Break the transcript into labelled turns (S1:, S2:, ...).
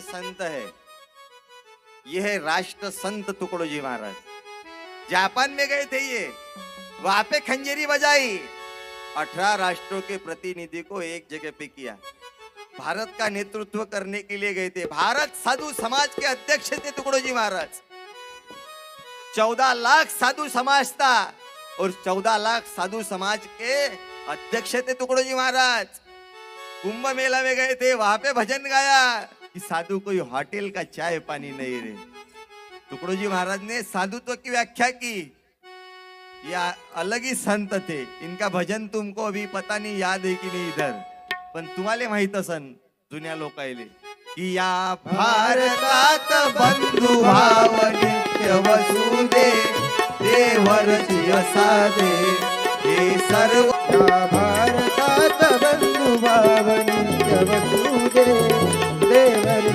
S1: संत है। ये है राष्ट्र संत टुकड़ोजी महाराज। जापान में गए थे ये, वहां पे खंजरी बजाई, 18 राष्ट्रों के प्रतिनिधि को एक जगह पे किया। भारत का नेतृत्व करने के लिए गए थे। भारत साधु समाज के अध्यक्ष थे टुकड़ोजी महाराज। 14 लाख साधु समाज था और 14 लाख साधु समाज के अध्यक्ष थे टुकड़ोजी महाराज। कुंभ मेला में गए थे, वहां पे भजन गाया कि साधु कोई होटल का चाय पानी नहीं रे। टुकड़ोजी महाराज ने साधुत्व की व्याख्या की। या अलग ही संत थे, इनका भजन तुमको अभी पता नहीं याद है की नहीं इधर, पण तुम्हाला माहित असन जुन्या लोकायले की या भारतात बंधु भाव नित्य वसुदे देवरची असादे हे सर्व
S2: या भारतात बंधु भाव नित्य वसुदे देवर